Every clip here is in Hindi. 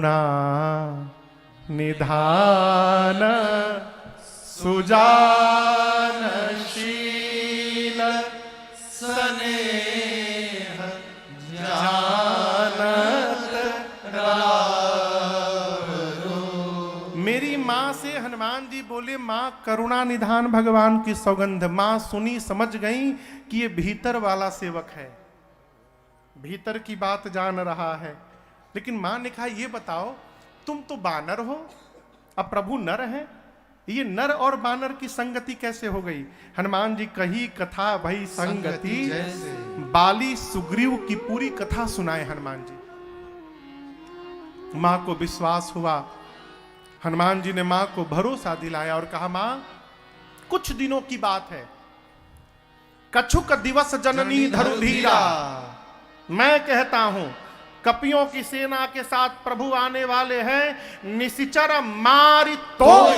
करुणा निधान सुजानशील स्नेह जानत रावरो। मेरी माँ से हनुमान जी बोले, माँ करुणा निधान भगवान की सौगंध। माँ सुनी, समझ गई कि ये भीतर वाला सेवक है, भीतर की बात जान रहा है। लेकिन माँ ने कहा, ये बताओ तुम तो बानर हो, अब प्रभु नर हैं, ये नर और बानर की संगति कैसे हो गई? हनुमान जी कही कथा भई संगति जैसे। बाली सुग्रीव की पूरी कथा सुनाए हनुमान जी। मां को विश्वास हुआ। हनुमान जी ने मां को भरोसा दिलाया और कहा, मां कुछ दिनों की बात है, कछुक दिवस जननी धरु धीरा। मैं कहता हूं कपियों की सेना के साथ प्रभु आने वाले हैं, निशिचर मारी तो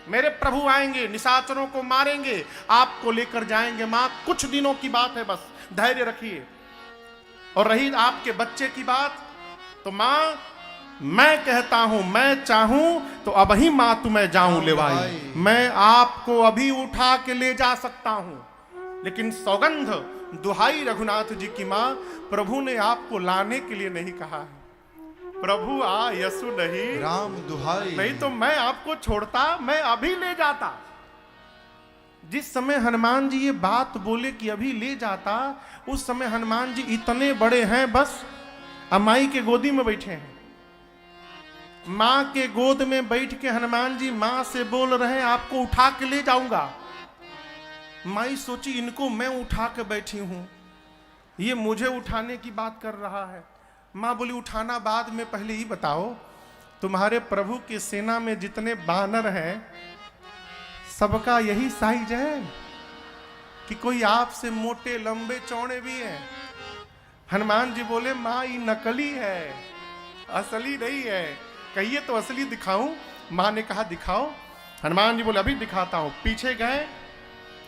मेरे प्रभु आएंगे, निशाचरों को मारेंगे, आपको लेकर जाएंगे। मां कुछ दिनों की बात है, बस धैर्य रखिए। और रही आपके बच्चे की बात, तो मां मैं कहता हूं, मैं चाहूं तो अब ही मां तुम्हें जाऊं लेवाई, मैं आपको अभी उठा के ले जा सकता हूं। लेकिन सौगंध दुहाई रघुनाथ जी की मां, प्रभु ने आपको लाने के लिए नहीं कहा है। प्रभु आ यसु नहीं राम दुहाई, नहीं तो मैं आपको छोड़ता, मैं अभी ले जाता। जिस समय हनुमान जी ये बात बोले कि अभी ले जाता, उस समय हनुमान जी इतने बड़े हैं, बस अमाई के गोदी में बैठे हैं। मां के गोद में बैठ के हनुमान जी मां से बोल रहे हैं, आपको उठा के ले जाऊंगा। माई सोची, इनको मैं उठा के बैठी हूं, ये मुझे उठाने की बात कर रहा है। मां बोली, उठाना बाद में, पहले ही बताओ तुम्हारे प्रभु की सेना में जितने बानर हैं सबका यही साइज है कि कोई आपसे मोटे लंबे चौड़े भी हैं? हनुमान जी बोले, मां ये नकली है, असली नहीं है। कहिए तो असली दिखाऊं? मां ने कहा दिखाओ। हनुमान जी बोले, अभी दिखाता हूं। पीछे गए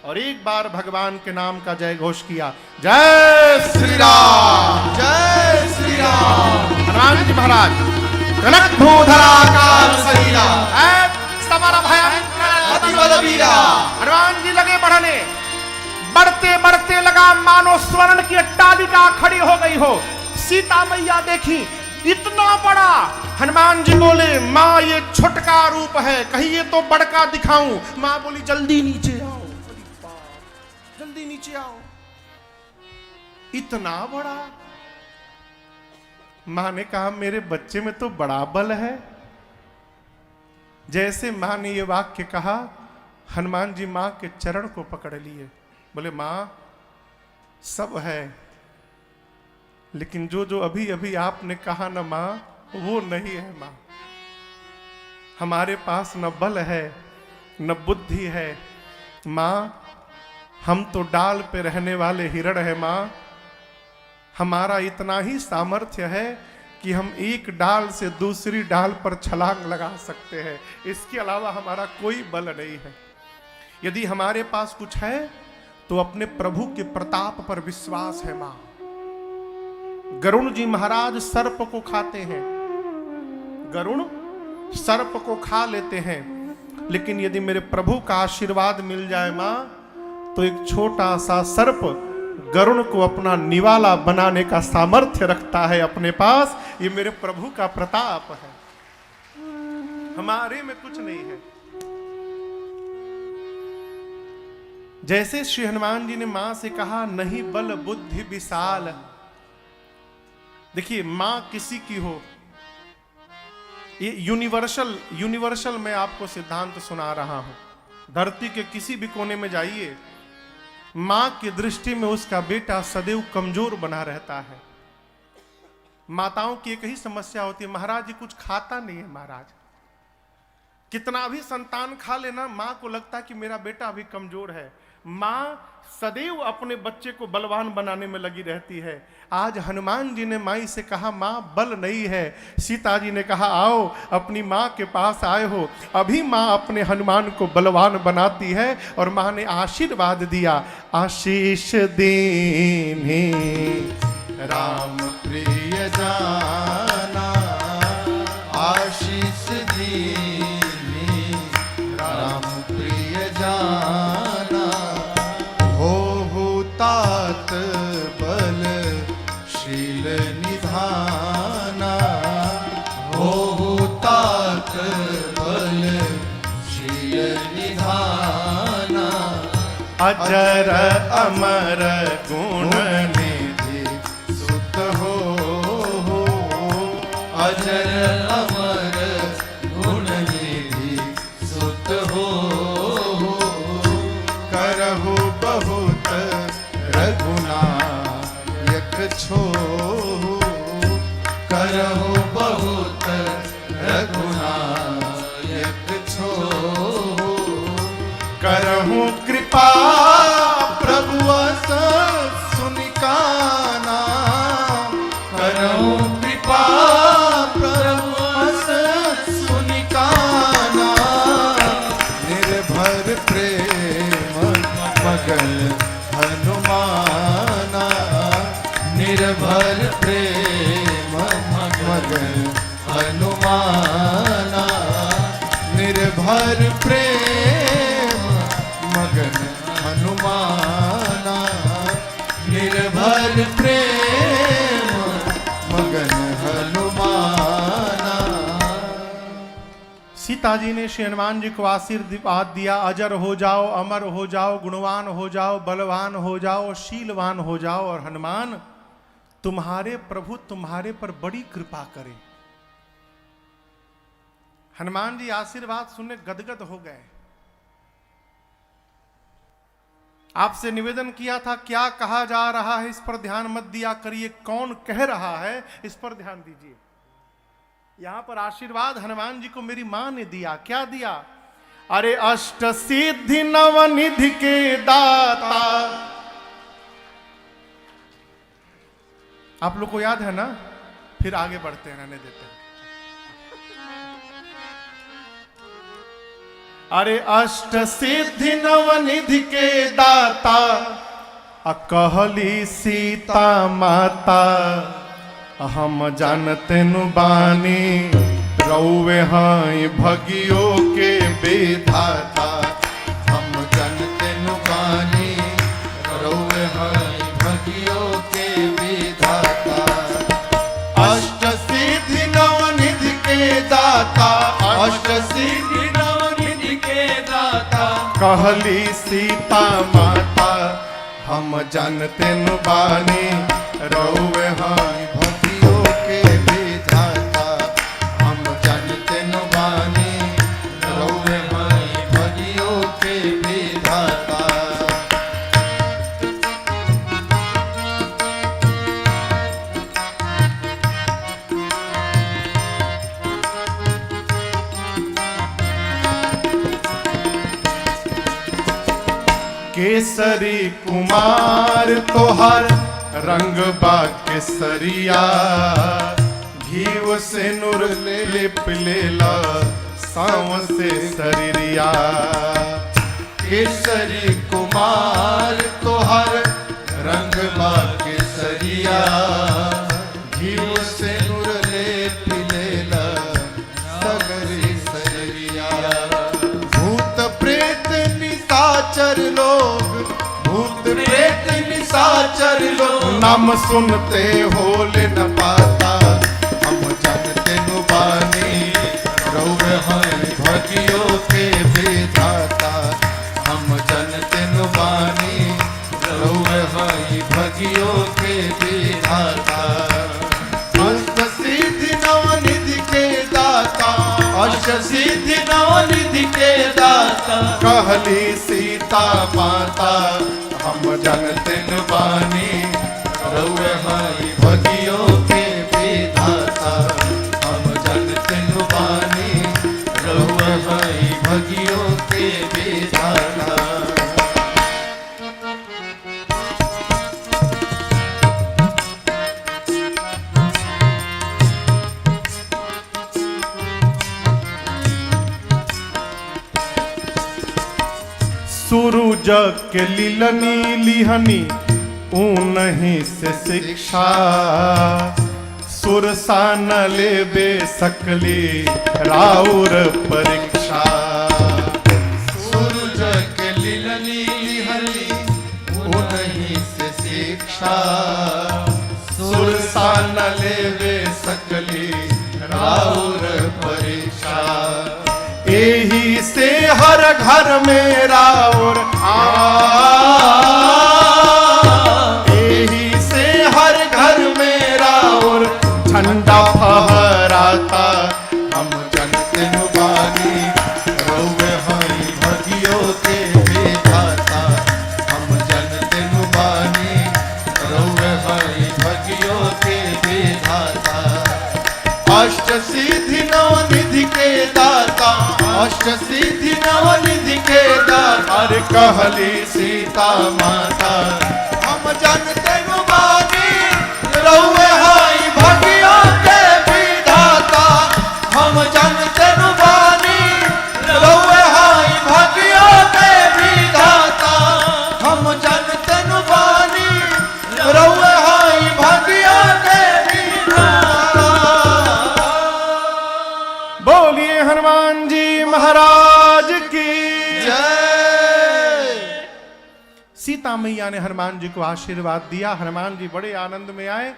और एक बार भगवान के नाम का जय घोष किया, जय श्री राम, जय श्री राम। हनुमान जी महाराज कनक भूधराकार शरीरा, समर भयंकर अति बल वीरा। हनुमान जी लगे बढ़ने, बढ़ते बढ़ते लगा मानो स्वर्ण की अट्टालिका खड़ी हो गई हो। सीता मैया देखी, इतना बड़ा। हनुमान जी बोले, माँ ये छोटका रूप है, कहिए तो बड़का दिखाऊं? माँ बोली, जल्दी नीचे आओ, जल्दी नीचे आओ। इतना बड़ा। मां ने कहा, मेरे बच्चे में तो बड़ा बल है। जैसे मां ने ये वाक्य कहा, हनुमान जी मां के चरण को पकड़ लिए। बोले, मां सब है, लेकिन जो जो अभी अभी आपने कहा ना मां, वो नहीं है मां। हमारे पास न बल है न बुद्धि है मां, हम तो डाल पे रहने वाले हिरण है मां। हमारा इतना ही सामर्थ्य है कि हम एक डाल से दूसरी डाल पर छलांग लगा सकते हैं, इसके अलावा हमारा कोई बल नहीं है। यदि हमारे पास कुछ है तो अपने प्रभु के प्रताप पर विश्वास है मां। गरुण जी महाराज सर्प को खाते हैं, गरुण सर्प को खा लेते हैं, लेकिन यदि मेरे प्रभु का आशीर्वाद मिल जाए मां, तो एक छोटा सा सर्प गरुण को अपना निवाला बनाने का सामर्थ्य रखता है अपने पास। ये मेरे प्रभु का प्रताप है, हमारे में कुछ नहीं है। जैसे श्री हनुमान जी ने मां से कहा, नहीं बल बुद्धि विशाल। देखिए, मां किसी की हो, ये यूनिवर्सल मैं आपको सिद्धांत सुना रहा हूं। धरती के किसी भी कोने में जाइए, मां की दृष्टि में उसका बेटा सदैव कमजोर बना रहता है। माताओं की एक ही समस्या होती है, महाराज जी कुछ खाता नहीं है। महाराज कितना भी संतान खा लेना, मां को लगता है कि मेरा बेटा अभी कमजोर है। मां सदैव अपने बच्चे को बलवान बनाने में लगी रहती है। आज हनुमान जी ने माई से कहा, मां बल नहीं है। सीता जी ने कहा, आओ अपनी मां के पास आए हो। अभी मां अपने हनुमान को बलवान बनाती है और मां ने आशीर्वाद दिया, आशीष दीन्ही राम प्रिय जाना अजर अमर गुण निधि सुत हो अजर अमर गुण निधि सुत हो करहु बहुत रघुनायक छो करहु बहुत रघुनायक छो करहु कृपा प्रभु अस सुनिकाना करहु कृपा प्रभु अस सुनिकाना निर्भर प्रेम मगन हनुमाना निर्भर प्रेम मगन हनुमाना निर्भर प्रेम मगन हनुमाना निर्भर प्रेम मगन हनुमाना। सीता जी ने श्री हनुमान जी को आशीर्वाद दिया, अजर हो जाओ, अमर हो जाओ, गुणवान हो जाओ, बलवान हो जाओ, शीलवान हो जाओ, और हनुमान तुम्हारे प्रभु तुम्हारे पर बड़ी कृपा करे। हनुमान जी आशीर्वाद सुनने गदगद हो गए। आपसे निवेदन किया था, क्या कहा जा रहा है इस पर ध्यान मत दिया करिए, कौन कह रहा है इस पर ध्यान दीजिए। यहां पर आशीर्वाद हनुमान जी को मेरी मां ने दिया। क्या दिया? अरे अष्ट सिद्धि नवनिधि के दाता। आप लोग को याद है ना? फिर आगे बढ़ते हैं, रहने देते हैं। अरे अष्ट सिद्धि नवनिधि के दाता, कहली सीता माता, हम जानते नु बानी रौवे हाई भगियो के विधाता। हम जानते नु बानी रौवे हाई भगियो के विधाता। अष्ट सिद्धि नवनिधि के दाता अष्ट सिद्धि नवनिधि के दाता कहली सीता माता, हम जानते नु बानी रौवे हाई भगियो के विधाता। हम जानते नु बानी रौवे हाई भगियो के विधाता। केसरी कुमार तोहर रंग बा केसरिया, घीव से नूर लिप लेला सांव से शरीरिया। केसरी कुमार तोहर रंग बा केसरिया, घीव से नूर लेप लेला सगरी शरीरिया। भूत प्रेत निशाचर लोग भूत प्रेत निशाचर लोग नाम सुनते होले न पाता। हम जानते नु बानी रौवे हाई भगियो के विधाता। हम जानते नु बानी रौवे हाई भगियो के विधाता। अष्ट सिद्धि नवनिधि के दाता अष्ट सिद्धि नवनिधि के दाता। कहली सीता माता, हम जानते न बानी रौवे हाई भगियो के विधाता। हम जानते नु बानी रौवे हाई भगियो के विधाता। सूरज के लीलनी लिहनी ऊनही से शिक्षा, सुरसा न लेबे सकली राउर परीक्षा। सूरज के लीलनी लिहनी ऊनही से शिक्षा, सुरसा न लेबे सकली राउर परीक्षा। एही से हर घर में राउर आ विधाता हम जनते नुबानी रउवे हई भगियो के विधाता हम जनते नुबानी रउवे हई भगियो के विधाता अष्ट सिद्धि नवनिधि के दाता अष्ट सिद्धि नवनिधि के दाता अरे कहली सीता माता हम जनते नुबानी रउवे हई भगियो के विधाता हम जनते नुबानी रउवे हई भगियो के विधाता हम जनते नुबानी रउवे हई भगियो के विधाता। बोलिए हनुमान जी महाराज की जय। सीता मैया ने हनुमान जी को आशीर्वाद दिया। हनुमान जी बड़े आनंद में आए,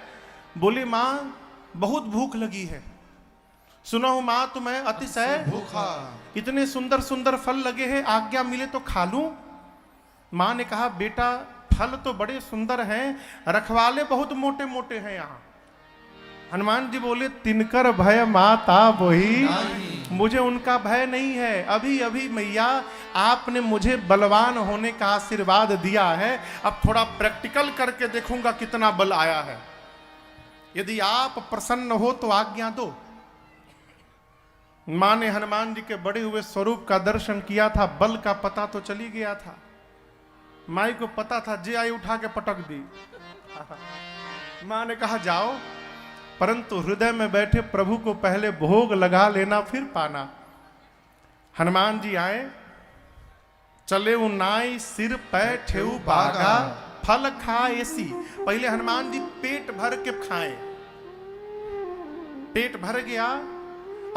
बोले मां बहुत भूख लगी है। सुना हूं मां तुम्हें अतिशय भूखा इतने सुंदर सुंदर फल लगे हैं, आज्ञा मिले तो खा लूं। मां ने कहा बेटा फल तो बड़े सुंदर हैं, रखवाले बहुत मोटे मोटे हैं यहाँ। हनुमान जी बोले तिनकर भय माता वही, मुझे उनका भय नहीं है। अभी अभी मैया आपने मुझे बलवान होने का आशीर्वाद दिया है, अब थोड़ा प्रैक्टिकल करके देखूंगा कितना बल आया है। यदि आप प्रसन्न हो तो आज्ञा दो। मां ने हनुमान जी के बड़े हुए स्वरूप का दर्शन किया था, बल का पता तो चली गया था। माई को पता था, जे आई उठा के पटक दी। मां ने कहा जाओ, परंतु हृदय में बैठे प्रभु को पहले भोग लगा लेना फिर पाना। हनुमान जी आए, चले नाई सिर पैठे बागा फल खाए सी। पहले हनुमान जी पेट भर के खाएं, पेट भर गया।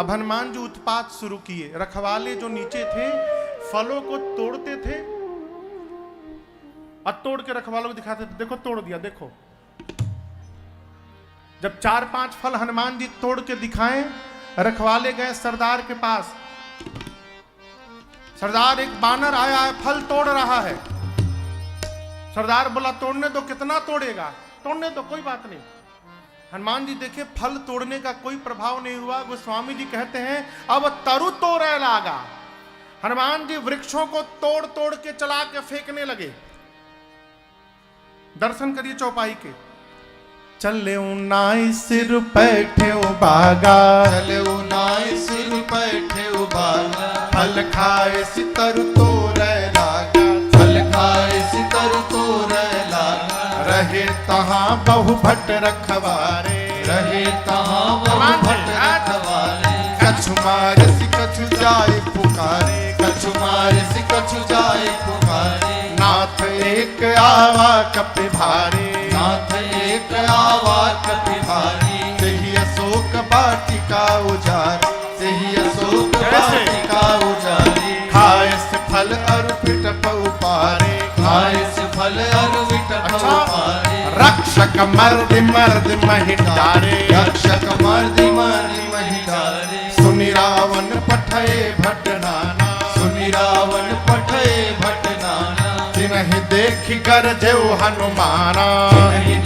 अब हनुमान जी उत्पात शुरू किए। रखवाले जो नीचे थे फलों को तोड़ते थे और तोड़ के रखवालों को दिखाते थे, देखो तोड़ दिया देखो। जब 4-5 फल हनुमान जी तोड़ के दिखाएं, रखवाले गए सरदार के पास। सरदार एक बानर आया है, फल तोड़ रहा है। सरदार बोला तोड़ने दो, कितना तोड़ेगा? तोड़ने दो, कोई बात नहीं। हनुमान जी देखे फल तोड़ने का कोई प्रभाव नहीं हुआ। गोस्वामी जी कहते हैं अब तरु तोड़े लागा। हनुमान जी वृक्षों को तोड़ तोड़ के चला के फेंकने लगे। दर्शन करिए चौपाई के। चले नाई सिर बैठे बागा, चले नाई सिर बैठे बागा फल खाए सितर तोरे लागा फल खाए सितर तोरे लागा रहे तहां बहु भट्ट रखवारे रहे तहां बहु भट्ट रखवारे कछु मार सि कछु जाए पुकारे कछु मार सि कछु जाए पुकारे नाथ एक आवा कपि भारे नाथ एक आवा कपि भारी तेहि अशोक वाटिका उजारी तेहि अशोक वाटिका उजारी खाए से फल अरु विटप उपारे खाए से फल अरु विटप उपारे रक्षक मर्दि मर्दि महि डारे रक्षक मर्दि मर्दि महि डारे सुनि रावण पठये भट्ट नाना सुनि रावण पठये भट्ट नाना तिनहि देखि गरजेउ हनुमाना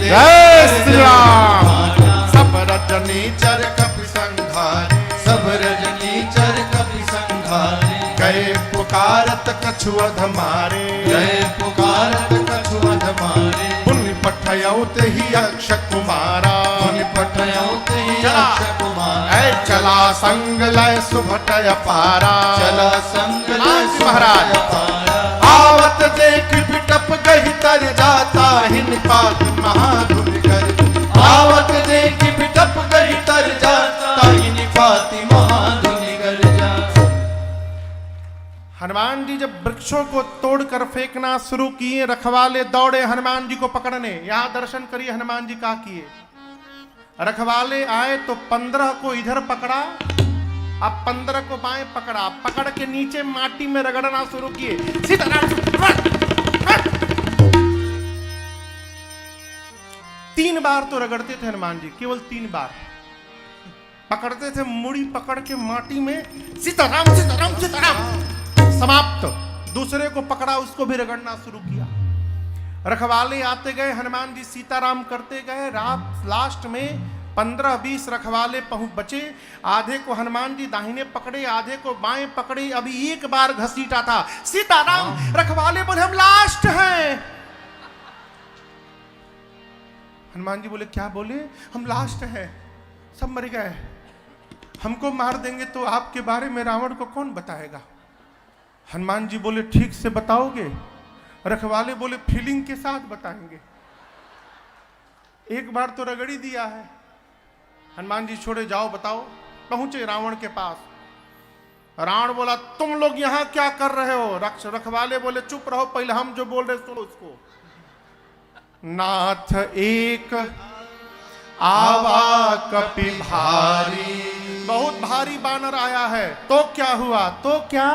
जय श्री राम। सब रजनी चर कपि संघारे सब रजनी चर कपि संघारे गए पुकारत कछु अध मारे गए पुकारत कछु अध मारे पुण्य पठयौ तेहि अक्ष कुमारा पुण्य पठयौ तेहि अक्ष कुमारा ऐ चला संग लय सुभटय पारा चला संग लय महाराज आवत देख बिटप गहि तर जाता हिन पात महाधुर कर आवत देख बिटप गहि तर जाता हिन पाति महाधुर कर जा। हनुमान जी जब वृक्षों को तोड़कर फेंकना शुरू किए, रखवाले दौड़े हनुमान जी को पकड़ने। यहां दर्शन करिए हनुमान जी क्या किए। रखवाले आए तो 15 को इधर पकड़ा, अब 15 को बाएं पकड़ा, पकड़ के नीचे माटी में रगड़ना शुरू किए। सीताराम 3 बार तो रगड़ते थे हनुमान जी, केवल 3 बार पकड़ते थे, मुड़ी पकड़ के माटी में सीताराम सीताराम सीताराम, समाप्त। दूसरे को पकड़ा, उसको भी रगड़ना शुरू किया। रखवाले आते गए, हनुमान जी सीताराम करते गए। रात लास्ट में 15-20 रखवाले पहुंच बचे। आधे को हनुमान जी दाहिने पकड़े, आधे को बाएं पकड़े। अभी एक बार घसीटा था, सीताराम। रखवाले बोले हम लास्ट हैं। हनुमान जी बोले क्या बोले? हम लास्ट हैं, सब मर गए, हमको मार देंगे तो आपके बारे में रावण को कौन बताएगा? हनुमान जी बोले ठीक से बताओगे? रखवाले बोले फीलिंग के साथ बताएंगे, एक बार तो रगड़ी दिया है। हनुमान जी छोड़े, जाओ बताओ। पहुंचे रावण के पास। रावण बोला तुम लोग यहां क्या कर रहे हो? रखवाले बोले चुप रहो, पहले हम जो बोल रहे सुनो उसको। नाथ एक आवा कपि भारी, बहुत भारी बानर आया है। तो क्या हुआ? तो क्या?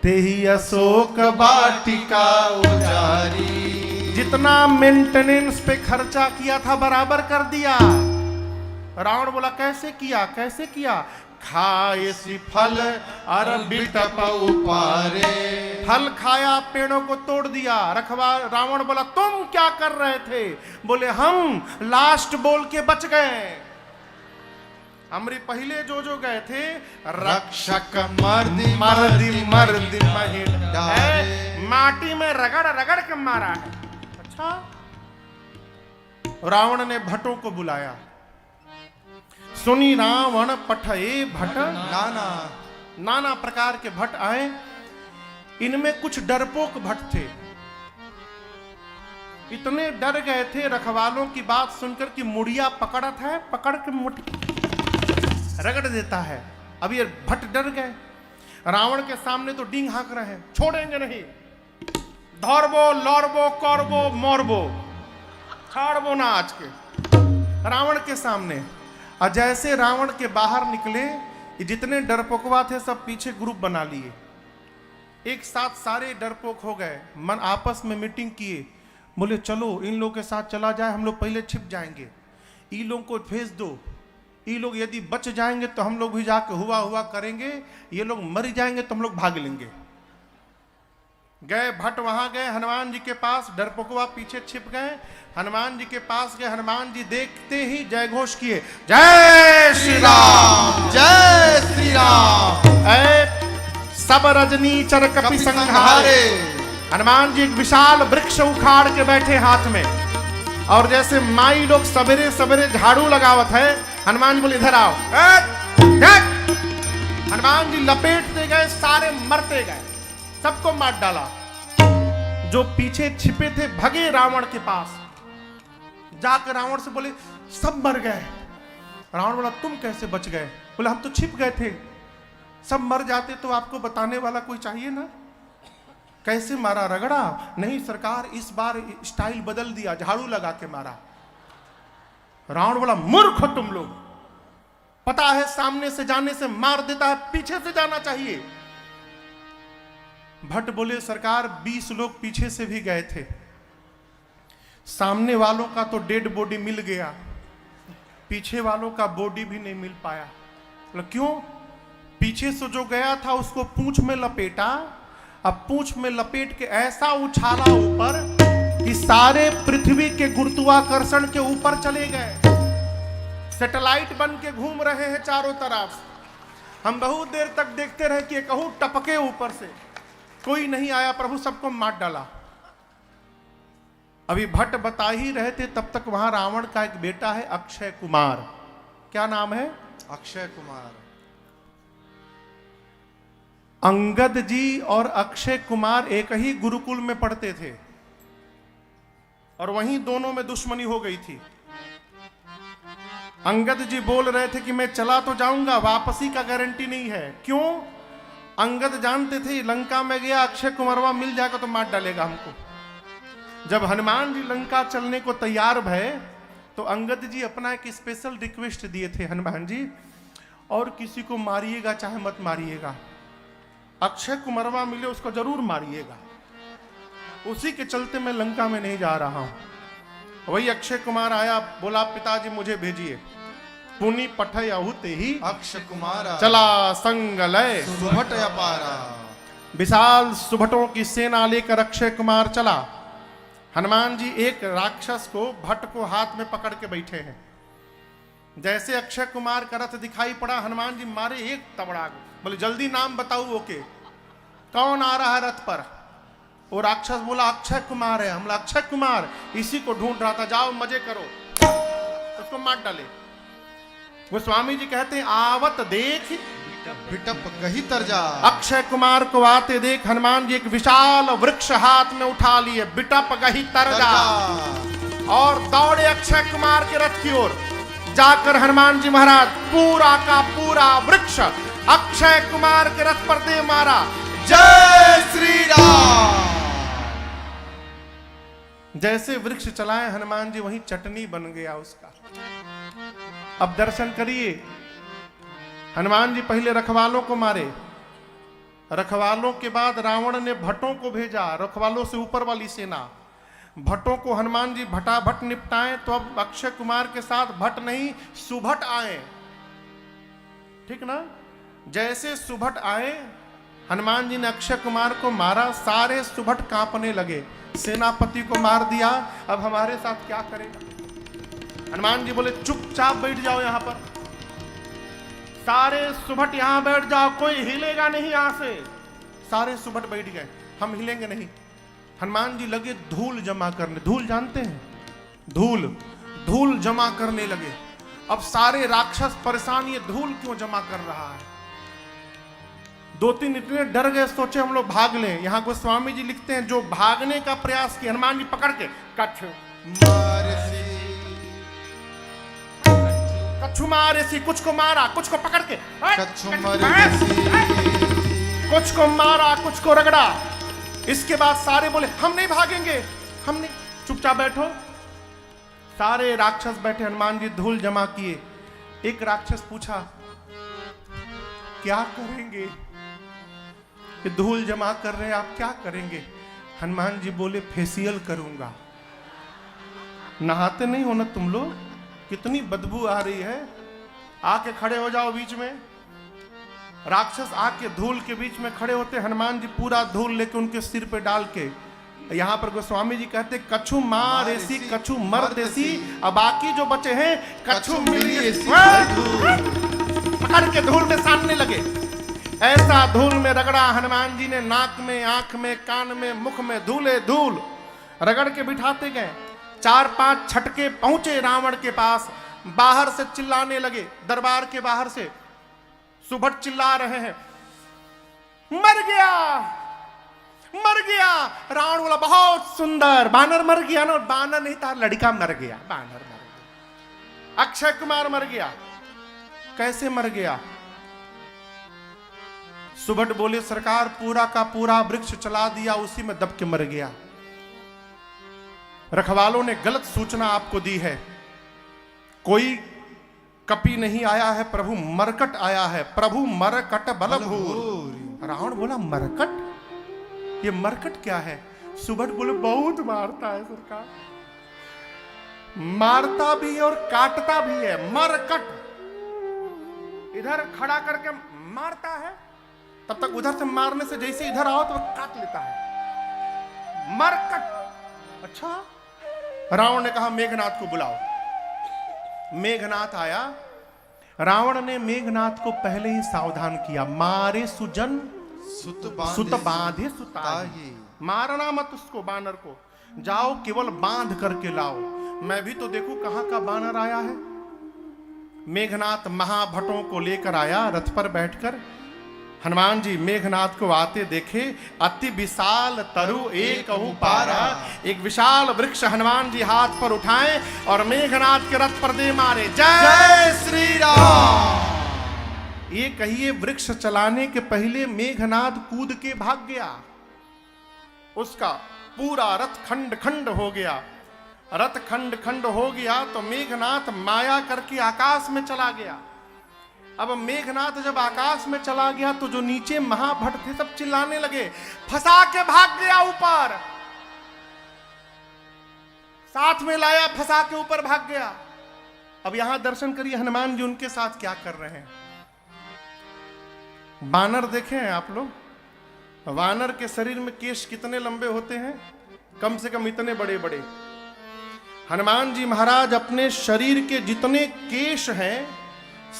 तेही अशोक वाटिका उजारी, जितना मेंटेनेंस पे खर्चा किया था बराबर कर दिया। रावण बोला कैसे किया? कैसे किया? खाए सी फल अर बिटप उपारे, फल खाया, पेड़ों को तोड़ दिया। रावण बोला तुम क्या कर रहे थे? बोले हम लास्ट बोल के बच गए। हमरे पहले जो गए थे रक्षक मर्दी मर्दी मर्दी डारे, माटी में रगड़ रगड़ के मारा है। अच्छा, रावण ने भट्टों को बुलाया। सुनी रावण पठए भट, नाना प्रकार के भट्ट आए। इनमें कुछ डरपोक भट्ट थे। इतने डर गए थे रखवालों की बात सुनकर कि मुड़िया पकड़ा था, पकड़ के मुट्ठी रगड़ देता है। अब ये भट्ट डर गए। रावण के सामने तो डींग हाँक रहे हैं, छोड़ेंगे नहीं। धौरबो लौरबो कौरबो मोरबो, छाड़बो ना आज के। रावण के सामने। और जैसे रावण के बाहर निकले, ये जितने डरपोकवा थे सब पीछे ग्रुप बना लिए। एक साथ सारे डरपोक हो गए, मन आपस में मीटिंग किए। बोले चलो इन लोग के साथ चला जाए, हम लोग पहले छिप जाएंगे, इन लोग को भेज दो। ये लोग यदि बच जाएंगे तो हम लोग भी जाके हुआ करेंगे, ये लोग मर जाएंगे तो हम लोग भाग लेंगे। गए भट्ट, वहां गए हनुमान जी के पास, डरपोकवा पीछे छिप गए। हनुमान जी के पास गए, हनुमान जी देखते ही जय घोष किए, जय श्री राम जय श्री राम। सब रजनी चर कपि संहारे। हनुमान जी एक विशाल वृक्ष उखाड़ के बैठे हाथ में, और जैसे माई लोग सवेरे सवेरे झाड़ू लगावत है, हनुमान बोले इधर आओ। हनुमान जी लपेटते गए, सारे मरते गए, सबको मार डाला। जो पीछे छिपे थे भगे रावण के पास, जाकर रावण से बोले सब मर गए। रावण बोला तुम कैसे बच गए? बोले हम तो छिप गए थे, सब मर जाते तो आपको बताने वाला कोई चाहिए ना। कैसे मारा? रगड़ा? नहीं सरकार, इस बार स्टाइल बदल दिया, झाड़ू लगा के मारा। रावण बोला मूर्ख हो तुम लोग, पता है सामने से जाने से मार देता है, पीछे से जाना चाहिए। भट्ट बोले सरकार 20 लोग पीछे से भी गए थे, सामने वालों का तो डेड बॉडी मिल गया, पीछे वालों का बॉडी भी नहीं मिल पाया। बोला क्यों? पीछे से जो गया था उसको पूंछ में लपेटा, अब पूंछ में लपेट के ऐसा उछाला ऊपर कि सारे पृथ्वी के गुरुत्वाकर्षण के ऊपर चले गए, सैटेलाइट बन के घूम रहे हैं चारों तरफ। हम बहुत देर तक देखते रहे कि कहूं टपके ऊपर से, कोई नहीं आया, प्रभु सबको मार डाला। अभी भट्ट बता ही रहे थे, तब तक वहां रावण का एक बेटा है अक्षय कुमार। क्या नाम है? अक्षय कुमार। अंगद जी और अक्षय कुमार एक ही गुरुकुल में पढ़ते थे, और वहीं दोनों में दुश्मनी हो गई थी। अंगद जी बोल रहे थे कि मैं चला तो जाऊंगा, वापसी का गारंटी नहीं है। क्यों? अंगद जानते थे लंका में गया अक्षय कुमारवा मिल जाएगा तो मार डालेगा हमको। जब हनुमान जी लंका चलने को तैयार भय, तो अंगद जी अपना एक स्पेशल रिक्वेस्ट दिए थे, हनुमान जी और किसी को मारिएगा चाहे मत मारिएगा, अक्षय कुमारवा मिले उसको जरूर मारिएगा। उसी के चलते मैं लंका में नहीं जा रहा हूं। वही अक्षय कुमार आया, बोला पिताजी मुझे भेजिए। पुनि पठय अहुते ही अक्षय कुमार चला संग लय सुभट अपारा। विशाल सुभटों की सेना लेकर अक्षय कुमार चला। हनुमान जी एक राक्षस को, भट्ट को हाथ में पकड़ के बैठे हैं। जैसे अक्षय कुमार का रथ दिखाई पड़ा, हनुमान जी मारे एक तबड़ाक, बोले जल्दी नाम बताओ ओके, कौन आ रहा है रथ पर? वो राक्षस बोला अक्षय कुमार है। हमला अक्षय कुमार इसी को ढूंढ रहा था, जाओ मजे करो, उसको मार डाले। वो स्वामी जी कहते हैं आवत देख बिटप कही तर जा। अक्षय कुमार को आते देख हनुमान जी एक विशाल वृक्ष हाथ में उठा लिए, बिटप कही तर जा, और दौड़े अक्षय कुमार के रथ की ओर। जाकर हनुमान जी महाराज पूरा का पूरा वृक्ष अक्षय कुमार के रथ पर दे मारा। जय श्री राम। जैसे वृक्ष चलाए हनुमान जी, वहीं चटनी बन गया उसका। अब दर्शन करिए, हनुमान जी पहले रखवालों को मारे, रखवालों के बाद रावण ने भट्टों को भेजा, रखवालों से ऊपर वाली सेना। भट्टों को हनुमान जी भटाभट निपटाएं, तो अब अक्षय कुमार के साथ भट्ट नहीं सुभट आए, ठीक ना? जैसे सुभट आए, हनुमान जी ने अक्षय कुमार को मारा, सारे सुभट कांपने लगे, सेनापति को मार दिया, अब हमारे साथ क्या करेगा? हनुमान जी बोले चुपचाप बैठ जाओ यहां पर, सारे सुभट यहां बैठ जाओ, कोई हिलेगा नहीं यहां से। सारे सुभट बैठ गए, हम हिलेंगे नहीं। हनुमान जी लगे धूल जमा करने, धूल जानते हैं, धूल, धूल जमा करने लगे। अब सारे राक्षस परेशान, ये धूल क्यों जमा कर रहा है? दो तीन इतने डर गए, सोचे हम लोग भाग लें। यहां गोस्वामी जी लिखते हैं जो भागने का प्रयास किया, हनुमान जी पकड़ के कच्छु मारे सी, कुछ को मारा, कुछ को पकड़ के कुछ को मारा, कुछ को रगड़ा। इसके बाद सारे बोले हम नहीं भागेंगे, हम नहीं, चुपचाप बैठो। सारे राक्षस बैठे, हनुमान जी धूल जमा किए। एक राक्षस पूछा क्या करेंगे? ये धूल जमा कर रहे हैं, आप क्या करेंगे? हनुमान जी बोले फेशियल करूंगा। नहाते नहीं हो ना तुम लोग? कितनी बदबू आ रही है, आके खड़े हो जाओ बीच में। राक्षस आके धूल के बीच में खड़े होते, हनुमान जी पूरा धूल लेके उनके सिर पे डाल के, यहां पर गोस्वामी जी कहते कछु मार ऐसी कछु मर देसी, अब बाकी जो बचे हैं कछु मिली पकड़ के धूल में सामने लगे। ऐसा धूल में रगड़ा हनुमान जी ने, नाक में, आंख में, कान में, मुख में धूले धूल रगड़ के बिठाते गए। 4-5 छटके पहुंचे रावण के पास, बाहर से चिल्लाने लगे, दरबार के बाहर से सुभट चिल्ला रहे हैं मर गया, मर गया। रावण बोला बहुत सुंदर, बानर मर गया ना? बानर नहीं था, लड़का मर गया, बानर मर गया। अक्षय कुमार मर गया। कैसे मर गया? सुभट बोले सरकार पूरा का पूरा वृक्ष चला दिया, उसी में दब के मर गया। रखवालों ने गलत सूचना आपको दी है, कोई कपि नहीं आया है, प्रभु मरकट आया है, प्रभु मरकट बलभूर। रावण बोला मरकट, ये मरकट क्या है? सुभट बोले बहुत मारता है सरकार, मारता भी है और काटता भी है। मरकट इधर खड़ा करके मारता है, तब तक उधर से मारने से जैसे इधर आओ तो काट लेता है। मरकट। अच्छा, रावण ने कहा मेघनाथ को बुलाओ। मेघनाथ आया। रावण ने मेघनाथ को पहले ही सावधान किया, मारे सुजन सुत बांधे सुताही, मारना मत उसको, बानर को, जाओ केवल बांध करके लाओ, मैं भी तो देखूं कहां का बानर आया है। मेघनाथ महाभटों को लेकर आया, रथ पर बैठकर। हनुमान जी मेघनाथ को आते देखे, अति विशाल तरु एक पारा, एक विशाल वृक्ष हनुमान जी हाथ पर उठाए और मेघनाथ के रथ पर दे मारे। जय श्री राम। ये कहिए वृक्ष चलाने के पहले मेघनाथ कूद के भाग गया, उसका पूरा रथ खंड खंड हो गया। रथ खंड खंड हो गया तो मेघनाथ माया करके आकाश में चला गया। अब मेघनाथ जब आकाश में चला गया तो जो नीचे महाभट थे सब चिल्लाने लगे, फंसा के भाग गया ऊपर, साथ में लाया, फंसा के ऊपर भाग गया। अब यहां दर्शन करिए हनुमान जी उनके साथ क्या कर रहे हैं। बानर देखे हैं आप लोग? वानर के शरीर में केश कितने लंबे होते हैं? कम से कम इतने बड़े बड़े। हनुमान जी महाराज अपने शरीर के जितने केश हैं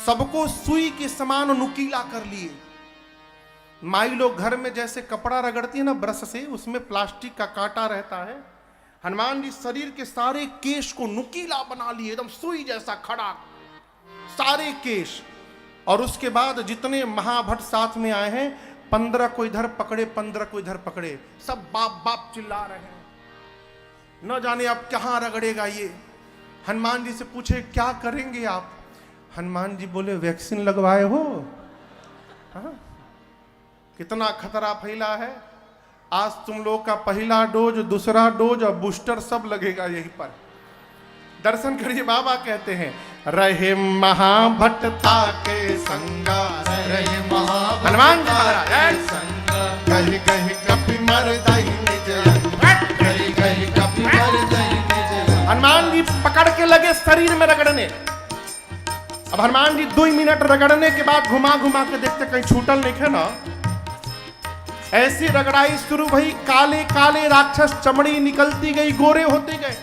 सबको सुई के समान नुकीला कर लिए। माई लोग घर में जैसे कपड़ा रगड़ती है ना ब्रश से, उसमें प्लास्टिक का कांटा रहता है। हनुमान जी शरीर के सारे केश को नुकीला बना लिए, एकदम सुई जैसा खड़ा सारे केश। और उसके बाद जितने महाभट साथ में आए हैं 15 को इधर पकड़े 15 को इधर पकड़े, सब बाप बाप चिल्ला रहे हैं, न जाने अब कहां रगड़ेगा ये। हनुमान जी से पूछे क्या करेंगे आप? हनुमान जी बोले वैक्सीन लगवाए हो? हाँ? कितना खतरा फैला है। आज तुम लोग का पहला डोज, दूसरा डोज और बूस्टर सब लगेगा यहीं पर। दर्शन करिए, बाबा कहते हैं रहे महाभट्टता के संगा, रहे महाभट्टता हनुमान जी महाराज संगा, कहीं कहीं कपि मर दई निज अंग, कहीं कहीं कपि मर दई निज अंग। हनुमान जी पकड़ के लगे शरीर में रगड़ने। अब हनुमान जी 2 मिनट रगड़ने के बाद घुमा घुमा के देखते कहीं छूटल नहीं है ना। ऐसी रगड़ाई शुरू भई, काले काले राक्षस चमड़ी निकलती गई, गोरे होते गए।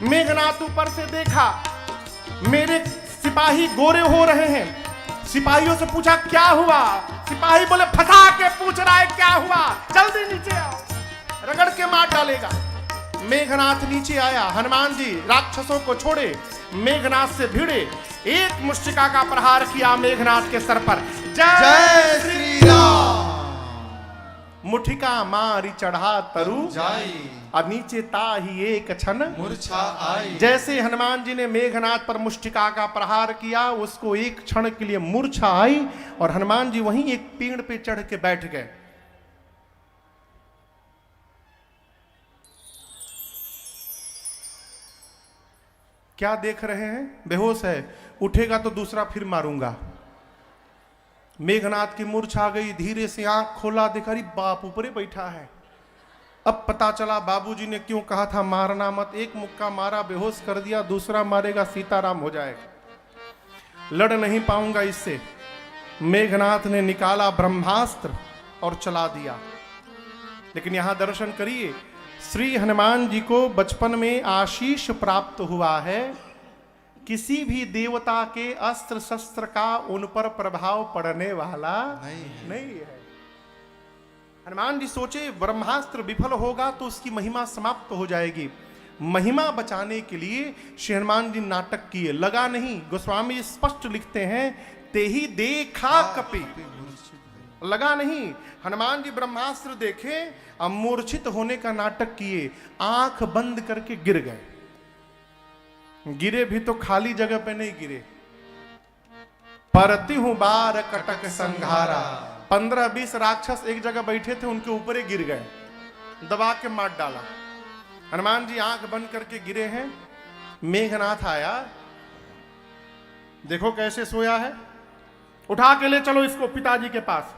मेघनाथ ऊपर से देखा मेरे सिपाही गोरे हो रहे हैं। सिपाहियों से पूछा क्या हुआ? सिपाही बोले फंसा के पूछ रहा है क्या हुआ, जल्दी नीचे आओ, रगड़ के मार डालेगा। मेघनाथ नीचे आया, हनुमान जी राक्षसों को छोड़े, मेघनाथ से भिड़े, एक मुष्टिका का प्रहार किया मेघनाथ के सर पर। जय श्री राम। मुठिका मारी चढ़ा तरु जाई, और नीचे ताही एक क्षण मूर्छा आई। जैसे हनुमान जी ने मेघनाथ पर मुष्टिका का प्रहार किया, उसको एक क्षण के लिए मूर्छा आई और हनुमान जी वहीं एक पेड़ पे चढ़ के बैठ गए। क्या देख रहे हैं? बेहोश है, उठेगा तो दूसरा फिर मारूंगा। मेघनाथ की मूर्छा आ गई, धीरे से आंख खोला, देखा अरे बाप ऊपरे बैठा है। अब पता चला बाबूजी ने क्यों कहा था मारना मत, एक मुक्का मारा बेहोश कर दिया, दूसरा मारेगा सीताराम हो जाएगा, लड़ नहीं पाऊंगा इससे। मेघनाथ ने निकाला ब्रह्मास्त्र और चला दिया। लेकिन यहां दर्शन करिए, श्री हनुमान जी को बचपन में आशीष प्राप्त हुआ है, किसी भी देवता के अस्त्र शस्त्र का उन पर प्रभाव पड़ने वाला नहीं है। हनुमान जी सोचे ब्रह्मास्त्र विफल होगा तो उसकी महिमा समाप्त हो जाएगी। महिमा बचाने के लिए श्री हनुमान जी नाटक किए, लगा नहीं। गोस्वामी स्पष्ट लिखते हैं ते ही देखा कपि, लगा नहीं। हनुमान जी ब्रह्मास्त्र देखे, अब मूर्छित होने का नाटक किए, आंख बंद करके गिर गए। गिरे भी तो खाली जगह पे नहीं गिरे, परती हूं बार कटक संघारा। 15-20 राक्षस एक जगह बैठे थे, उनके ऊपर ही गिर गए, दबा के मार डाला। हनुमान जी आंख बंद करके गिरे हैं। मेघनाथ आया, देखो कैसे सोया है, उठा के ले चलो इसको पिताजी के पास।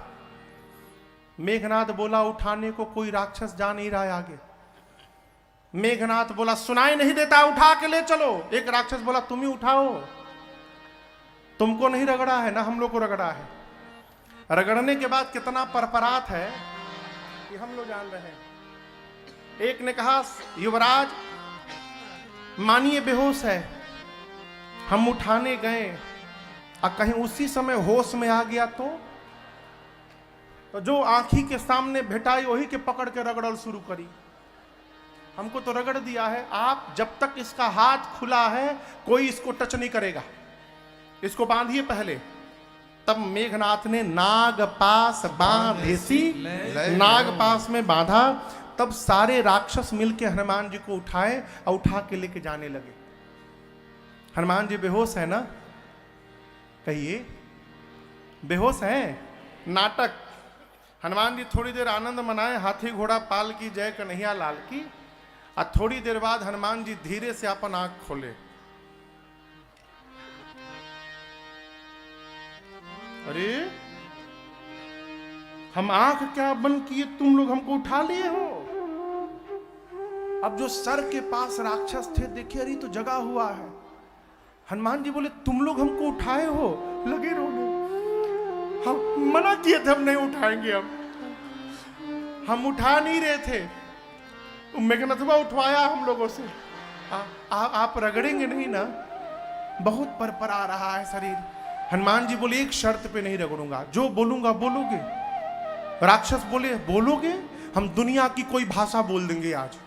मेघनाथ बोला उठाने को कोई राक्षस जा नहीं रहा है आगे। मेघनाथ बोला सुनाई नहीं देता, उठा के ले चलो। एक राक्षस बोला तुम ही उठाओ, तुमको नहीं रगड़ा है ना हम लोग को रगड़ा है। रगड़ने के बाद कितना परपरात है ये हम लोग जान रहे हैं। एक ने कहा युवराज मानिए बेहोश है, हम उठाने गए और कहीं उसी समय होश में आ गया तो जो आंखी के सामने भेटाई वही के पकड़ के रगड़ल शुरू करी। हमको तो रगड़ दिया है, आप जब तक इसका हाथ खुला है कोई इसको टच नहीं करेगा, इसको बांधिए पहले। तब मेघनाथ ने नाग पास बांधेसी, नाग पास में बांधा। तब सारे राक्षस मिलके हनुमान जी को उठाए और उठा के लेके जाने लगे। हनुमान जी बेहोश है ना, कहिए बेहोश है। नाटक। हनुमान जी थोड़ी देर आनंद मनाए, हाथी घोड़ा पाल की जय कन्हैया लाल की। और थोड़ी देर बाद हनुमान जी धीरे से अपन आंख खोले। अरे हम आंख क्या बंद किए, तुम लोग हमको उठा लिए हो। अब जो सर के पास राक्षस थे देखे, अरे तो जगा हुआ है। हनुमान जी बोले तुम लोग हमको उठाए हो, लगे रोने। हम मना किए थे हम नहीं उठाएंगे, हम उठा नहीं रहे थे, मेघनाथवा उठवाया हम लोगों से। आप रगड़ेंगे नहीं ना? बहुत पर आ रहा है शरीर। हनुमान जी बोले एक शर्त पे नहीं रगड़ूंगा, जो बोलूंगा बोलोगे। राक्षस बोले बोलोगे? हम दुनिया की कोई भाषा बोल देंगे आज,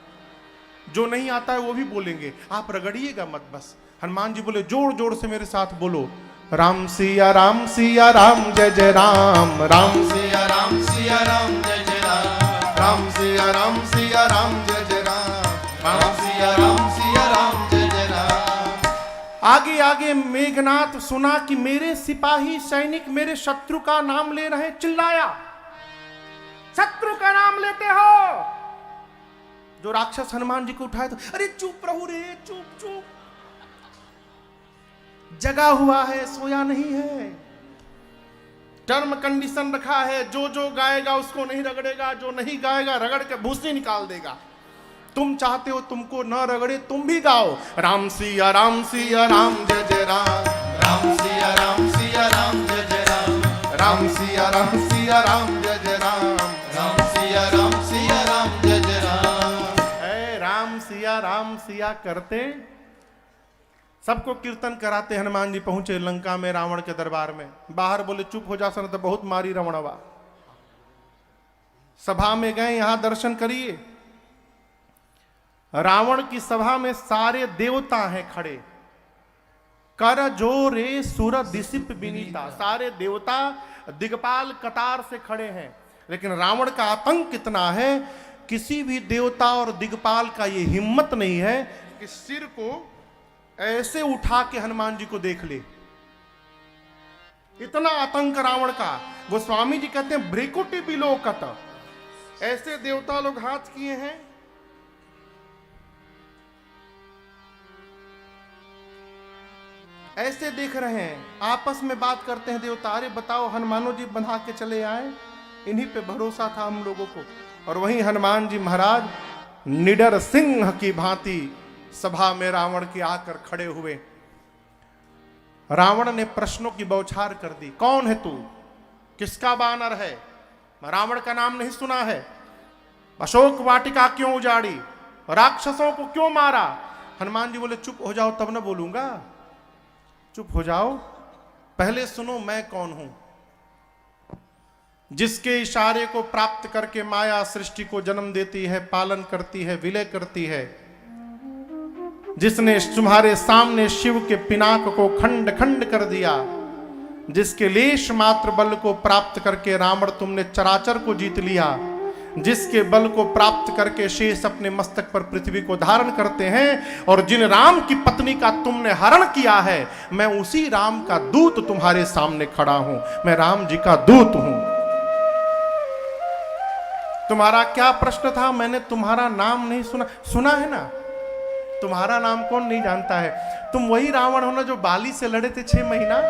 जो नहीं आता है वो भी बोलेंगे, आप रगड़िएगा मत बस। हनुमान जी बोले जोर जोर से मेरे साथ बोलो, राम सिया राम सिया राम जय जय राम, राम सिया राम सिया राम जय जय राम, राम सिया राम सिया राम जय जय राम, राम सिया राम सिया राम जय जय राम। आगे आगे मेघनाथ सुना कि मेरे सिपाही सैनिक मेरे शत्रु का नाम ले रहे, चिल्लाया, शत्रु का नाम लेते हो? जो राक्षस हनुमान जी को उठाए तो अरे चुप रहो रे, चुप चुप, जगा हुआ है, सोया नहीं है। टर्म कंडीशन रखा है, जो जो गाएगा उसको नहीं रगड़ेगा, जो नहीं गाएगा रगड़ के भूसी निकाल देगा। तुम चाहते हो तुमको न रगड़े, तुम भी गाओ, राम सिया राम जय जय राम, राम सिया राम जय जय राम, राम सिया राम जय जय राम, राम सिया राम जय जय राम। ऐ राम सिया करते सबको कीर्तन कराते हनुमान जी पहुंचे लंका में रावण के दरबार में। बाहर बोले चुप हो जा सन, तो बहुत मारी रवणवा। सभा में गए, यहां दर्शन करिए। रावण की सभा में सारे देवता हैं खड़े, कर जोरे सुर दिसिप विनीता, सारे देवता दिगपाल कतार से खड़े हैं। लेकिन रावण का आतंक कितना है, किसी भी देवता और दिगपाल का ये हिम्मत नहीं है कि सिर को ऐसे उठा के हनुमान जी को देख ले। इतना आतंक रावण का। गोस्वामी जी कहते हैं भ्रिकुटी बिलोकत, ऐसे देवता लोग हाथ किए हैं। ऐसे देख रहे हैं, आपस में बात करते हैं देवता, अरे बताओ हनुमानो जी बना के चले आए, इन्हीं पे भरोसा था हम लोगों को। और वहीं हनुमान जी महाराज निडर सिंह की भांति सभा में रावण के आकर खड़े हुए। रावण ने प्रश्नों की बौछार कर दी, कौन है तू, किसका बानर है, रावण का नाम नहीं सुना है, अशोक वाटिका क्यों उजाड़ी, राक्षसों को क्यों मारा। हनुमान जी बोले चुप हो जाओ तब ना बोलूंगा, चुप हो जाओ, पहले सुनो मैं कौन हूं। जिसके इशारे को प्राप्त करके माया सृष्टि को जन्म देती है, पालन करती है, विलय करती है। जिसने तुम्हारे सामने शिव के पिनाक को खंड खंड कर दिया, जिसके लेश मात्र बल को प्राप्त करके रावण तुमने चराचर को जीत लिया, जिसके बल को प्राप्त करके शेष अपने मस्तक पर पृथ्वी को धारण करते हैं, और जिन राम की पत्नी का तुमने हरण किया है, मैं उसी राम का दूत तुम्हारे सामने खड़ा हूं, मैं राम जी का दूत हूं। तुम्हारा क्या प्रश्न था, मैंने तुम्हारा नाम नहीं सुना, सुना है ना, तुम्हारा नाम कौन नहीं जानता है। तुम वही रावण हो ना जो बाली से लड़े थे 6 महीना,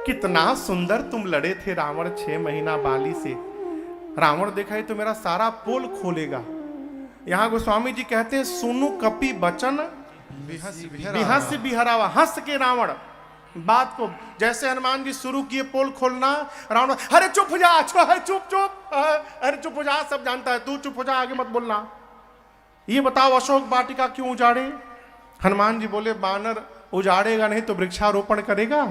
कितना सुंदर तुम लड़े थे रावण 6 महीना बाली से। रावण देखा ही तो मेरा सारा पोल खोलेगा। यहां गोस्वामी जी कहते हैं सुनु कपि बचन बिहस बिहरावा, हंस के रावण बात को, जैसे हनुमान जी शुरू किए पोल खोलना, रावण अरे चुप हो जा, चुप चुप, अरे चुप हो जा, सब जानता है, तू चुप हो जा, आगे मत बोलना। ये बताओ अशोक वाटिका क्यों उजाड़े। हनुमान जी बोले बानर उजाड़ेगा नहीं तो वृक्षारोपण करेगा।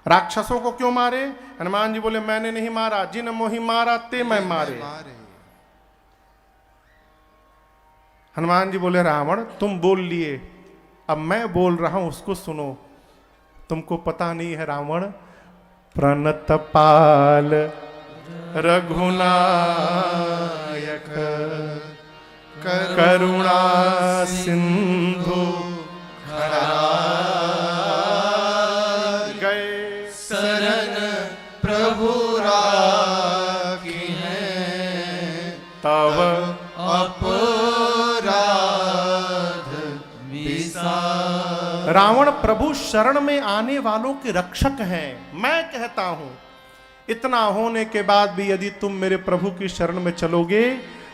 राक्षसों को क्यों मारे, हनुमान जी बोले मैंने नहीं मारा, जिन मोहि मारा ते मैं मारे। हनुमान जी बोले रावण तुम बोल लिए, अब मैं बोल रहा हूं उसको सुनो। तुमको पता नहीं है रावण, प्रणत पाल रघुनायक करुणा सिंधु गए शरण प्रभु राखी है, तब अपराध विसार। रावण प्रभु शरण में आने वालों के रक्षक हैं। मैं कहता हूं इतना होने के बाद भी यदि तुम मेरे प्रभु की शरण में चलोगे,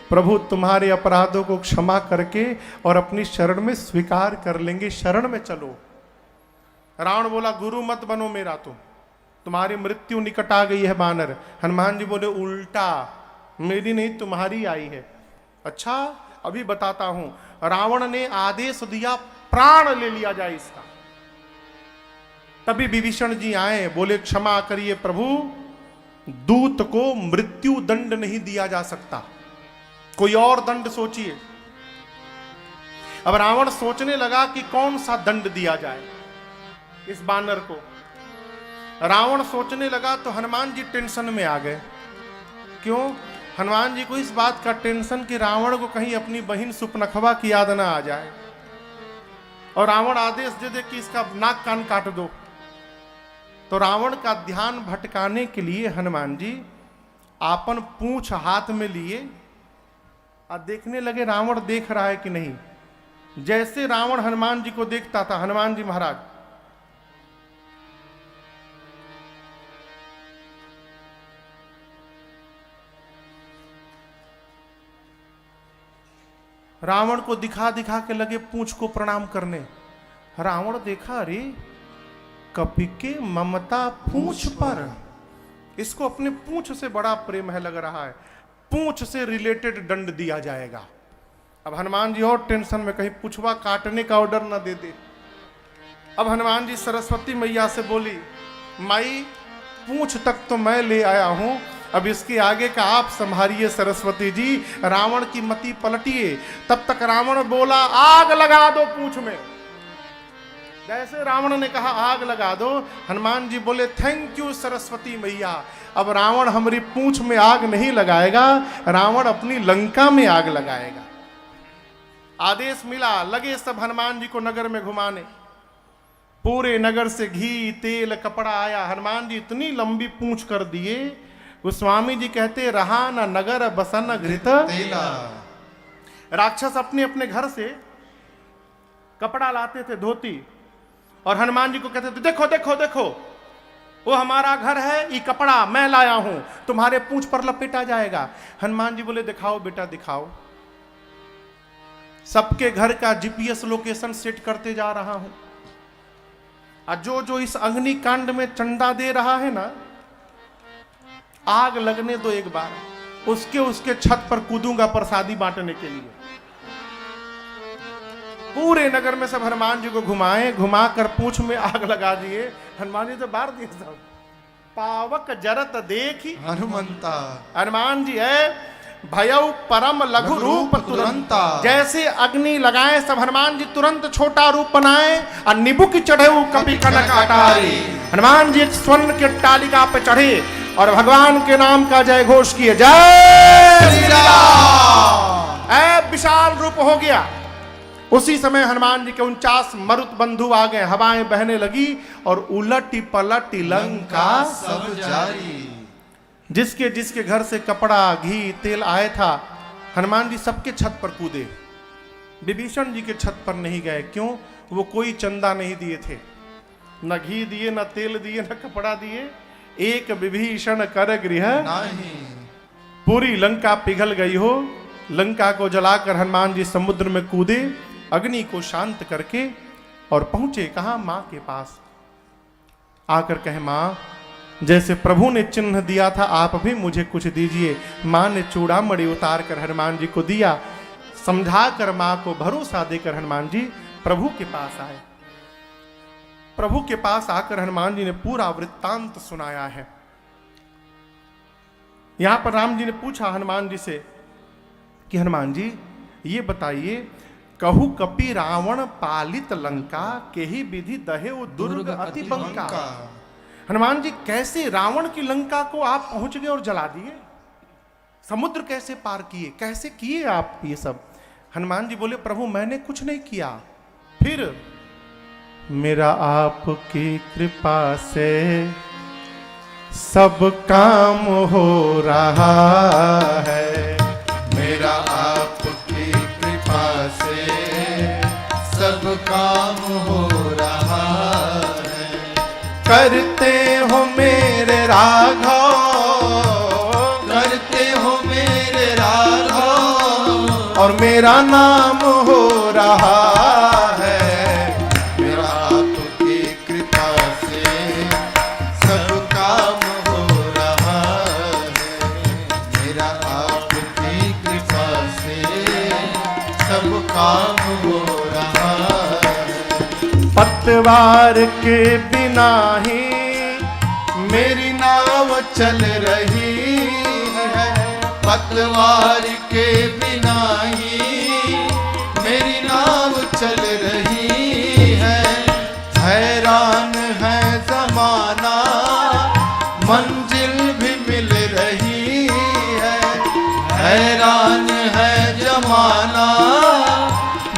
प्रभु तुम्हारे अपराधों को क्षमा करके और अपनी शरण में स्वीकार कर लेंगे। शरण में चलो। रावण बोला गुरु मत बनो मेरा, तुम्हारी मृत्यु निकट आ गई है बानर। हनुमान जी बोले उल्टा, मेरी नहीं तुम्हारी आई है। अच्छा अभी बताता हूं। रावण ने आदेश दिया प्राण ले लिया जाए इसका। तभी विभीषण जी आए, बोले क्षमा करिए प्रभु, दूत को मृत्यु दंड नहीं दिया जा सकता, कोई और दंड सोचिए। अब रावण सोचने लगा कि कौन सा दंड दिया जाए इस बानर को। रावण सोचने लगा तो हनुमान जी टेंशन में आ गए। क्यों? हनुमान जी को इस बात का टेंशन कि रावण को कहीं अपनी बहन सुपनखवा की याद ना आ जाए और रावण आदेश दे दे कि इसका नाक कान काट दो। तो रावण का ध्यान भटकाने के लिए हनुमान जी आपन पूंछ हाथ में लिए और देखने लगे रावण देख रहा है कि नहीं। जैसे रावण हनुमान जी को देखता था, हनुमान जी महाराज रावण को दिखा दिखा के लगे पूंछ को प्रणाम करने। रावण देखा, अरे कपि के ममता पूंछ पर, इसको अपने पूंछ से बड़ा प्रेम है लग रहा है, पूंछ से रिलेटेड दंड दिया जाएगा। अब हनुमान जी और टेंशन में, कहीं पूंछवा काटने का ऑर्डर ना दे दे। अब हनुमान जी सरस्वती मैया से बोली, माई पूंछ तक तो मैं ले आया हूं, अब इसके आगे का आप संभालिए सरस्वती जी, रावण की मति पलटिए। तब तक रावण बोला, आग लगा दो पूंछ में। जैसे रावण ने कहा आग लगा दो, हनुमान जी बोले थैंक यू सरस्वती मैया, अब रावण हमारी पूंछ में आग नहीं लगाएगा, रावण अपनी लंका में आग लगाएगा। आदेश मिला, लगे सब हनुमान जी को नगर में घुमाने। पूरे नगर से घी तेल कपड़ा आया। हनुमान जी इतनी लंबी पूंछ कर दिए, गोस्वामी जी कहते रहा न नगर बसन घृत तेला। राक्षस अपने अपने घर से कपड़ा लाते थे, धोती, और हनुमान जी को कहते थे देखो देखो देखो वो हमारा घर है, ये कपड़ा मैं लाया हूं, तुम्हारे पूंछ पर लपेटा जाएगा। हनुमान जी बोले दिखाओ बेटा दिखाओ। सबके घर का जीपीएस लोकेशन सेट करते जा रहा हूं। और जो जो इस अग्निकांड में चंदा दे रहा है ना, आग लगने दो एक बार, उसके छत पर कूदूंगा प्रसादी बांटने के लिए। पूरे नगर में सब हनुमान जी को घुमाए, घुमा कर पूंछ में आग लगा दिए। हनुमान जी तो बाहर दिए सब, पावक जरत देखी हनुमंता। हनुमान जी है भयउ परम लघु रूप तुरंता। जैसे अग्नि लगाए सब हनुमान जी तुरंत छोटा रूप बनाए और निबुक चढ़े कपि कनक अटारी। हनुमान जी एक स्वर्ण के टालिका पे चढ़े और भगवान के नाम का जय घोष किए, जय श्री राम। ऐ विशाल रूप हो गया। उसी समय हनुमान जी के 49 मरुत बंधु आ गए, हवाएं बहने लगी और उलटी पलटी लंका सब जारी। जिसके जिसके घर से कपड़ा घी तेल आया था, हनुमान जी सबके छत पर कूदे। विभीषण जी के छत पर नहीं गए। क्यों? वो कोई चंदा नहीं दिए थे, न घी दिए, न तेल दिए, न कपड़ा दिए। एक विभीषण कर गृह नहीं। पूरी लंका पिघल गई हो, लंका को जलाकर हनुमान जी समुद्र में कूदे, अग्नि को शांत करके, और पहुंचे कहां? मां के पास। आकर कहे मां, जैसे प्रभु ने चिन्ह दिया था आप भी मुझे कुछ दीजिए। मां ने चूड़ामणि उतार कर हनुमान जी को दिया। समझा कर मां को भरोसा देकर हनुमान जी प्रभु के पास आए। प्रभु के पास आकर हनुमान जी ने पूरा वृत्तांत सुनाया है। यहां पर राम जी ने पूछा हनुमान जी से कि हनुमान जी ये बताइए, कहु कपि रावण पालित लंका, केहि विधि दहे दुर्ग अति बंका। हनुमान जी कैसे रावण की लंका को आप पहुंच गए और जला दिए? समुद्र कैसे पार किए? कैसे किए आप ये सब? हनुमान जी बोले प्रभु मैंने कुछ नहीं किया। फिर मेरा आपकी कृपा से सब काम हो रहा है। मेरा आपकी कृपा से सब काम हो रहा है। करते हो मेरे राघव, करते हो मेरे राघव, और मेरा नाम हो रहा है। मेरा आपकी कृपा से सब काम हो रहा है। मेरा आपकी कृपा से पतवार के बिना ही मेरी नाव चल रही है, पतवार के बिना ही मेरी नाव चल रही है। हैरान है जमाना, मंजिल भी मिल रही है। हैरान है जमाना,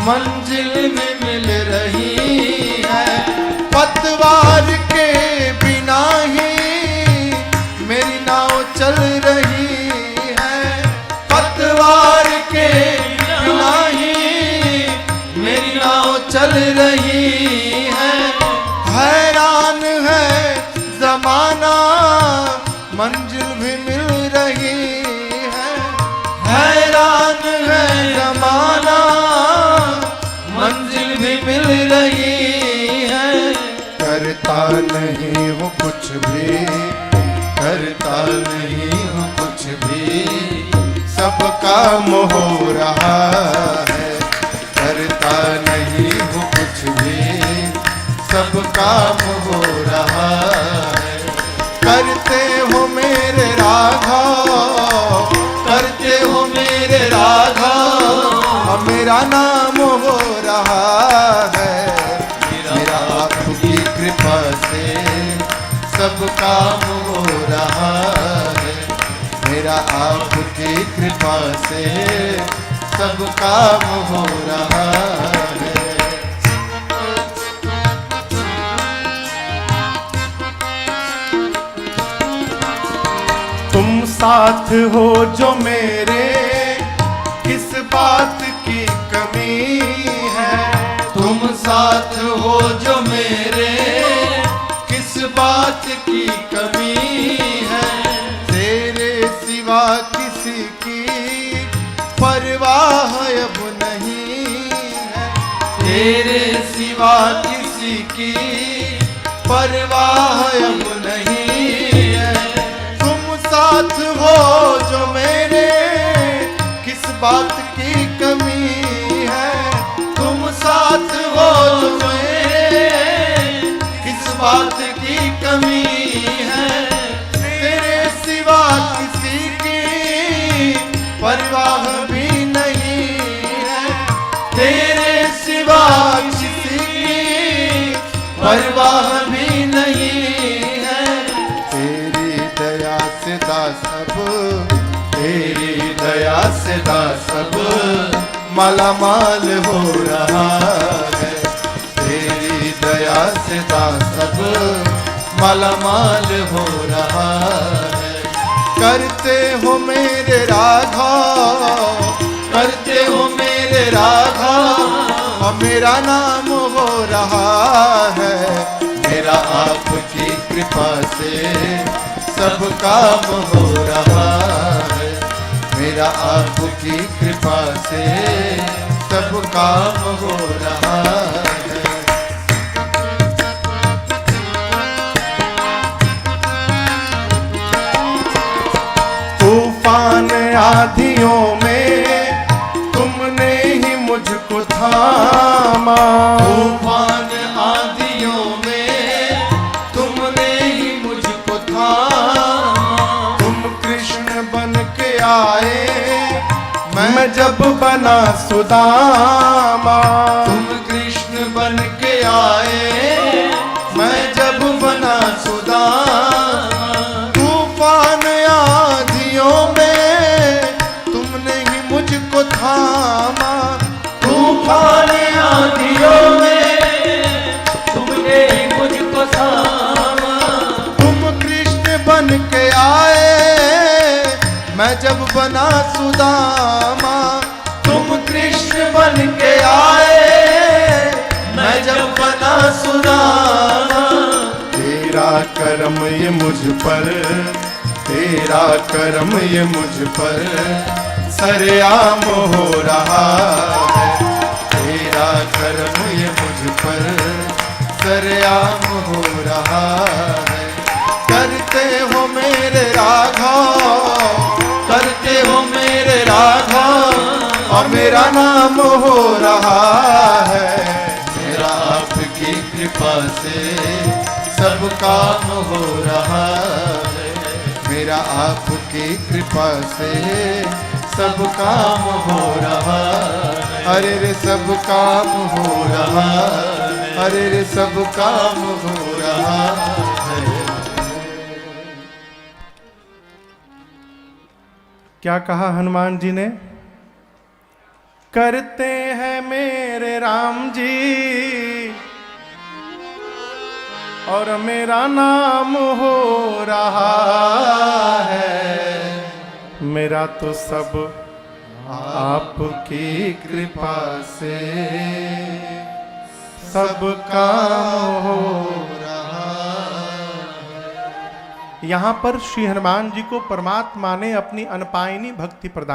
मंजिल भी मिल रही है। पतवार के बिना ही मेरी नाव चल रही है, पतवार के बिना ही मेरी नाव चल रही है। हैरान है जमाना, मंजिल भी मिल रही है। हैरान है जमाना, मंजिल भी मिल रही है। करता नहीं हूँ कुछ भी, करता नहीं हूँ कुछ भी, सब काम हो रहा है। करता नहीं हूँ कुछ भी, सब काम हो रहा है। करते हो मेरे राघव, करते हो मेरे राघव, मेरा नाम हो रहा है। मेरा आपकी कृपा से सब काम हो रहा है। मेरा आपकी कृपा से सब काम हो रहा है। तुम साथ हो जो मेरे, किस बात की कमी है। तुम साथ हो जो मेरे, किस बात की कमी है। तेरे सिवा किसी की परवाह अब नहीं है। तेरे सिवा किसी की परवाह अब नहीं है। तुम साथ हो जो मेरे, किस बात की कमी है। तुम साथ हो जो मेरे, किस बात की कमी है। तेरे सिवा किसी की परवाह भी नहीं है। तेरे सिवा किसी की परवाह भी नहीं है। तेरी दया से दास अब, तेरी दया से दास अब मालामाल हो रहा है। तेरी दया से दास अब मालामाल हो रहा है। करते हो मेरे राघव, करते हो मेरे राघव, और मेरा नाम हो रहा है। मेरा आपकी कृपा से सब काम हो रहा है। मेरा आपकी कृपा से सब काम हो रहा है। तूफान आंधियों में तुमने ही मुझको थामा। तूफान आंधियों में तुमने ही मुझको थामा। तुम कृष्ण बन के आए, मैं जब बना सुदामा। तुम कृष्ण बन के आए, मैं जब बना सुदामा। तूफान आंधियों में तुमने ही मुझको थामा। तूफान आंधियों में तुमने ही मुझको थामा। तुम कृष्ण बन के आए, मैं जब बना सुदामा। तुम कृष्ण बन के आए, मैं जब बना सुदामा। तेरा करम ये मुझ पर, तेरा करम ये मुझ पर सरेआम हो रहा है। तेरा करम ये मुझ पर सरेआम हो रहा है। करते हो मेरे राघव, करते हो मेरे राघव, और मेरा नाम हो रहा है। मेरा आपकी कृपा सब काम हो रहा है, मेरा आपकी कृपा से सब काम हो रहा है, अरे रे सब काम हो रहा है, अरे रे सब काम हो रहा है। क्या कहा हनुमान जी ने? करते हैं मेरे राम जी और मेरा नाम हो रहा है, मेरा तो सब आपकी कृपा से सब काम हो रहा। यहाँ पर श्री हनुमान जी को परमात्मा ने अपनी अनपायनी भक्ति प्रदान